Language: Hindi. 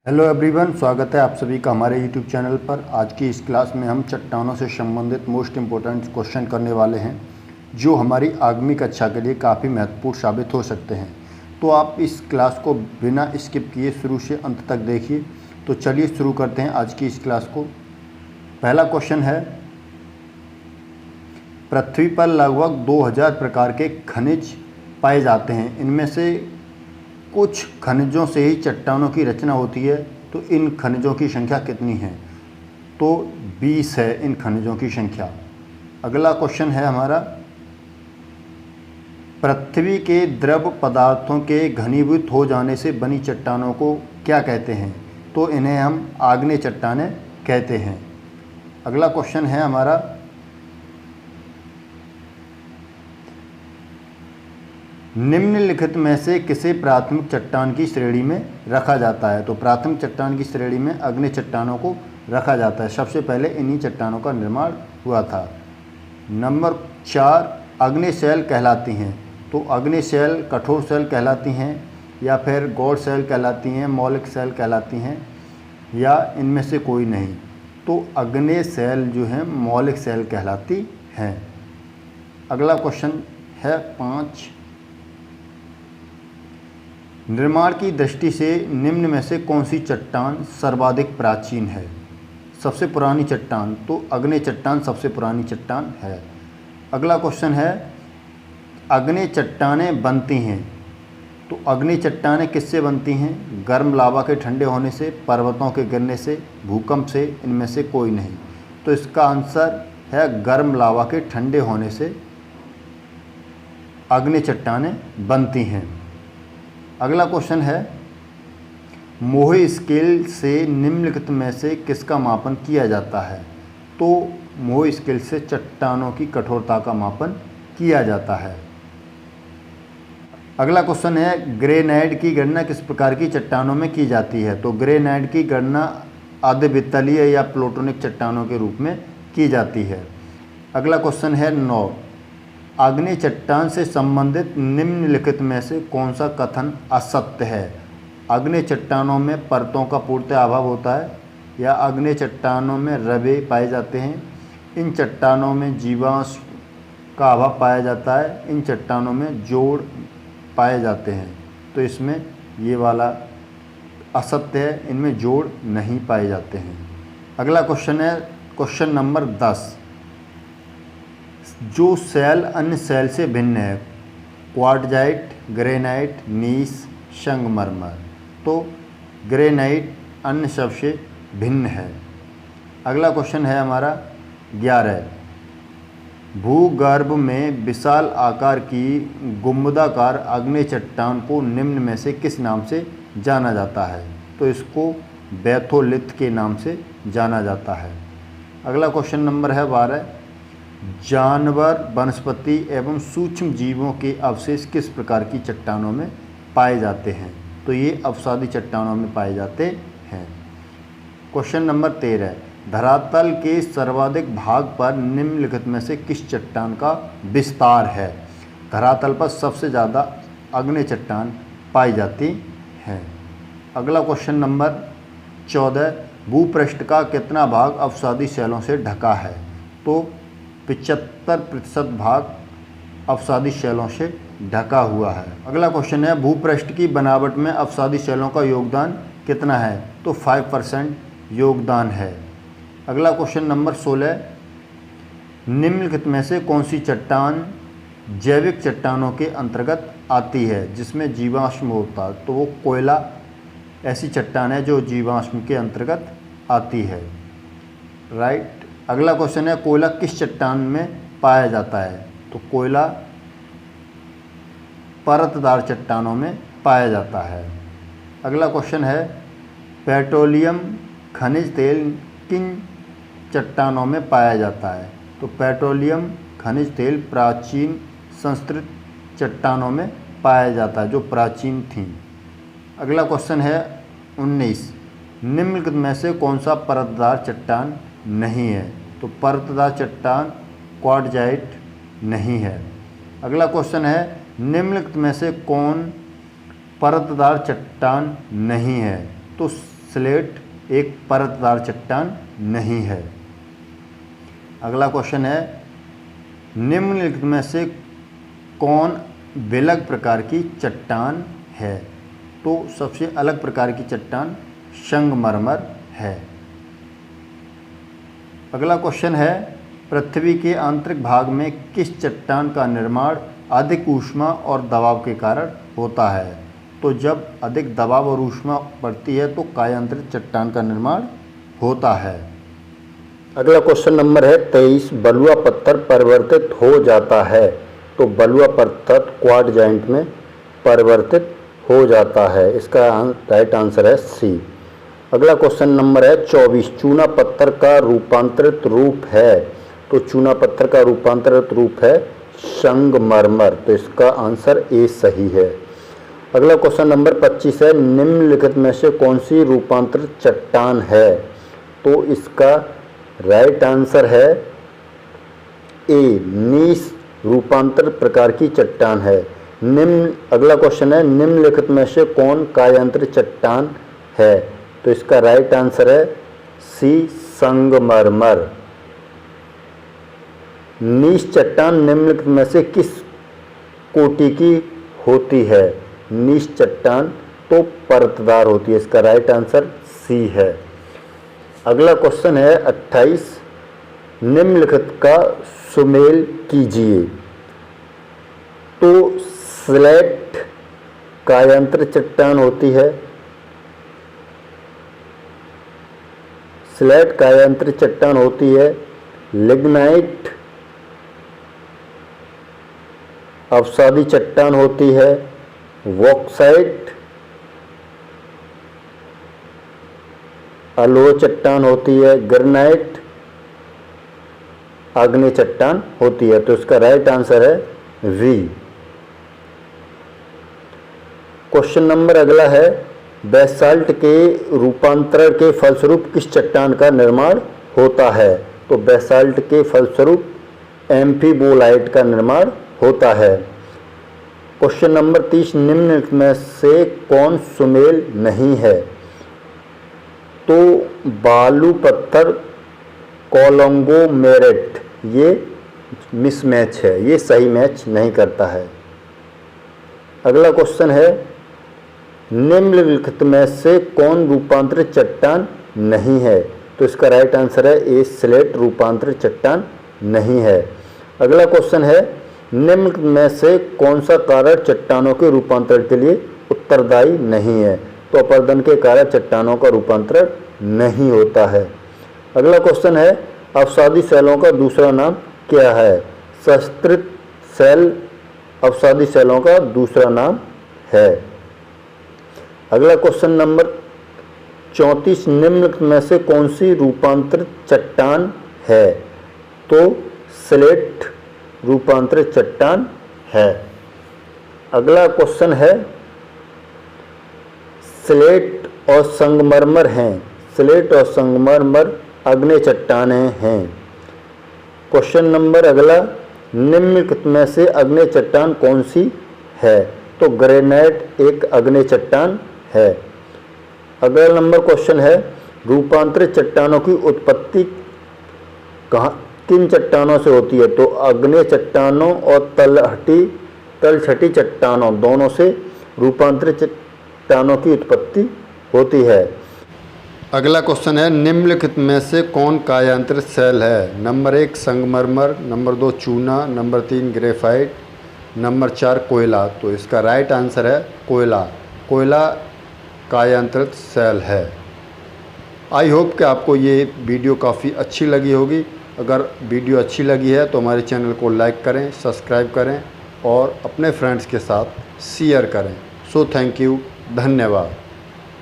हेलो एवरीवन, स्वागत है आप सभी का हमारे यूट्यूब चैनल पर। आज की इस क्लास में हम चट्टानों से संबंधित मोस्ट इम्पोर्टेंट क्वेश्चन करने वाले हैं जो हमारी आगामी कक्षा के लिए काफ़ी महत्वपूर्ण साबित हो सकते हैं। तो आप इस क्लास को बिना स्किप किए शुरू से अंत तक देखिए। तो चलिए शुरू करते हैं आज की इस क्लास को। पहला क्वेश्चन है, पृथ्वी पर लगभग 2000 प्रकार के खनिज पाए जाते हैं। इनमें से कुछ खनिजों से ही चट्टानों की रचना होती है। तो इन खनिजों की संख्या कितनी है? तो 20 है इन खनिजों की संख्या। अगला क्वेश्चन है हमारा, पृथ्वी के द्रव पदार्थों के घनीभूत हो जाने से बनी चट्टानों को क्या कहते हैं? तो इन्हें हम आग्नेय चट्टानें कहते हैं। अगला क्वेश्चन है हमारा, निम्नलिखित में से किसे प्राथमिक चट्टान की श्रेणी में रखा जाता है? तो प्राथमिक चट्टान की श्रेणी में आग्नेय चट्टानों को रखा जाता है। सबसे पहले इन्हीं चट्टानों का निर्माण हुआ था। नंबर 4, आग्नेय शैल कहलाती हैं। तो आग्नेय शैल कठोर शैल कहलाती हैं या फिर गौड़ शैल कहलाती हैं, मौलिक शैल कहलाती हैं, या इनमें से कोई नहीं? तो आग्नेय शैल जो है मौलिक शैल कहलाती हैं। अगला क्वेश्चन है 5, निर्माण की दृष्टि से निम्न में से कौन सी चट्टान सर्वाधिक प्राचीन है? सबसे पुरानी चट्टान, तो आग्नेय चट्टान सबसे पुरानी चट्टान है। अगला क्वेश्चन है, आग्नेय चट्टानें बनती हैं। तो आग्नेय चट्टानें किससे बनती हैं? गर्म लावा के ठंडे होने से, पर्वतों के गिरने से, भूकंप से, इनमें से कोई नहीं। तो इसका आंसर है गर्म लावा के ठंडे होने से आग्नेय चट्टानें बनती हैं। अगला क्वेश्चन है, मोहे स्केल से निम्नलिखित में से किसका मापन किया जाता है? तो मोहे स्केल से चट्टानों की कठोरता का मापन किया जाता है। अगला क्वेश्चन है, ग्रेनाइट की गणना किस प्रकार की चट्टानों में की जाती है? तो ग्रेनाइट की गणना आद्यवित्तलीय या प्लूटोनिक चट्टानों के रूप में की जाती है। अगला क्वेश्चन है 9, आग्नेय चट्टान से संबंधित निम्नलिखित में से कौन सा कथन असत्य है? आग्नेय चट्टानों में परतों का पूर्णतः अभाव होता है, या आग्नेय चट्टानों में रवे पाए जाते हैं, इन चट्टानों में जीवाश्म का अभाव पाया जाता है, इन चट्टानों में जोड़ पाए जाते हैं। तो इसमें ये वाला असत्य है, इनमें जोड़ नहीं पाए जाते हैं। अगला क्वेश्चन है क्वेश्चन नंबर 10, जो शैल अन्य शैल से भिन्न है? क्वार्टजाइट, ग्रेनाइट, नीस, संगमरमर। तो ग्रेनाइट अन्य सबसे भिन्न है। अगला क्वेश्चन है हमारा 11, भूगर्भ में विशाल आकार की गुंबदाकार आग्नेय चट्टान को निम्न में से किस नाम से जाना जाता है? तो इसको बैथोलिथ के नाम से जाना जाता है। अगला क्वेश्चन नंबर है 12, जानवर, वनस्पति एवं सूक्ष्म जीवों के अवशेष किस प्रकार की चट्टानों में पाए जाते हैं? तो ये अवसादी चट्टानों में पाए जाते हैं। क्वेश्चन नंबर 13, धरातल के सर्वाधिक भाग पर निम्नलिखित में से किस चट्टान का विस्तार है? धरातल पर सबसे ज़्यादा आग्नेय चट्टान पाई जाती है। अगला क्वेश्चन नंबर 14, भूपृष्ठ का कितना भाग अवसादी शैलों से ढका है? तो 75% भाग अवसादी शैलों से ढका हुआ है। अगला क्वेश्चन है, भूपृष्ठ की बनावट में अवसादी शैलों का योगदान कितना है? तो 5% योगदान है। अगला क्वेश्चन नंबर 16, निम्नलिखित में से कौन सी चट्टान जैविक चट्टानों के अंतर्गत आती है जिसमें जीवाश्म होता है? तो वो कोयला ऐसी चट्टान है जो जीवाश्म के अंतर्गत आती है। राइट। अगला क्वेश्चन है, कोयला किस चट्टान में पाया जाता है? तो कोयला परतदार चट्टानों में पाया जाता है। अगला क्वेश्चन है, पेट्रोलियम खनिज तेल किन चट्टानों में पाया जाता है? तो पेट्रोलियम खनिज तेल प्राचीन संस्कृत चट्टानों में पाया जाता है जो प्राचीन थीं। अगला क्वेश्चन है 19, निम्नलिखित में से कौन सा परतदार चट्टान नहीं है? तो परतदार चट्टान क्वार्टजाइट नहीं है। अगला क्वेश्चन है, निम्नलिखित में से कौन परतदार चट्टान नहीं है? तो स्लेट एक परतदार चट्टान नहीं है। अगला क्वेश्चन है, निम्नलिखित में से कौन विलग प्रकार की चट्टान है? तो सबसे अलग प्रकार की चट्टान संगमरमर है। अगला क्वेश्चन है, पृथ्वी के आंतरिक भाग में किस चट्टान का निर्माण अधिक ऊष्मा और दबाव के कारण होता है? तो जब अधिक दबाव और ऊष्मा पड़ती है तो कायांतरित चट्टान का निर्माण होता है। अगला क्वेश्चन नंबर है 23, बलुआ पत्थर परिवर्तित हो जाता है। तो बलुआ पत्थर क्वार्ट जॉइंट में परिवर्तित हो जाता है। इसका राइट आंसर है सी। अगला क्वेश्चन नंबर है 24, चूना पत्थर का रूपांतरित रूप है। तो चूना पत्थर का रूपांतरित रूप है संगमरमर। तो इसका आंसर ए सही है। अगला क्वेश्चन नंबर 25 है, निम्नलिखित में से कौन सी रूपांतरित चट्टान है? तो इसका राइट आंसर है ए, नीस रूपांतरित प्रकार की चट्टान है। अगला क्वेश्चन है, निम्नलिखित में से कौन कायांतरित चट्टान है? तो इसका राइट आंसर है सी, संगमरमर। नीस चट्टान निम्नलिखित में से किस कोटि की होती है? नीस चट्टान तो परतदार होती है। इसका राइट आंसर सी है। अगला क्वेश्चन है 28, निम्नलिखित का सुमेल कीजिए। तो स्लेट कायांतरित चट्टान होती है। स्लेट कायांतरित चट्टान होती है। लिग्नाइट अवसादी चट्टान होती है। बॉक्साइट अलोह चट्टान होती है। ग्रेनाइट आग्नेय चट्टान होती है। तो इसका राइट आंसर है वी। क्वेश्चन नंबर अगला है, बेसाल्ट के रूपांतरण के फलस्वरूप किस चट्टान का निर्माण होता है? तो बेसाल्ट के फलस्वरूप एम्फीबोलाइट का निर्माण होता है। क्वेश्चन नंबर 30, निम्नलिखित में से कौन सुमेल नहीं है? तो बालू पत्थर कोलोंगोमेरेट ये मिसमैच है, ये सही मैच नहीं करता है। अगला क्वेश्चन है, निम्नलिखित में से कौन रूपांतरित चट्टान नहीं है? तो इसका राइट आंसर है ए, स्लेट रूपांतरित चट्टान नहीं है। अगला क्वेश्चन है, निम्न में से कौन सा कारक चट्टानों के रूपांतरण के लिए उत्तरदायी नहीं है? तो अपरदन के कारण चट्टानों का रूपांतरण नहीं होता है। अगला क्वेश्चन है, अवसादी सेलों का दूसरा नाम क्या है? सस्त्रित सेल अवसादी सेलों का दूसरा नाम है। अगला क्वेश्चन नंबर 34, निम्नलिखित में से कौन सी रूपांतरित चट्टान है? तो स्लेट रूपांतरित चट्टान है। अगला क्वेश्चन है, स्लेट और संगमरमर हैं। स्लेट और संगमरमर आग्नेय चट्टानें हैं। क्वेश्चन नंबर अगला, निम्नलिखित में से आग्नेय चट्टान कौन सी है? तो ग्रेनाइट एक आग्नेय चट्टान है। अगला नंबर क्वेश्चन है, रूपांतरित चट्टानों की उत्पत्ति किन चट्टानों से होती है? तो आग्नेय चट्टानों और तलछटी चट्टानों दोनों से रूपांतरित चट्टानों की उत्पत्ति होती है। अगला क्वेश्चन है, निम्नलिखित में से कौन कायांतरित सेल है? नंबर 1 संगमरमर, नंबर 2 चूना, नंबर 3 ग्रेफाइट, नंबर 4 कोयला। तो इसका राइट आंसर है कोयला। कोयला कायांतरित सेल है। आई होप कि आपको ये वीडियो काफ़ी अच्छी लगी होगी। अगर वीडियो अच्छी लगी है तो हमारे चैनल को लाइक करें, सब्सक्राइब करें और अपने फ्रेंड्स के साथ शेयर करें। सो थैंक यू, धन्यवाद।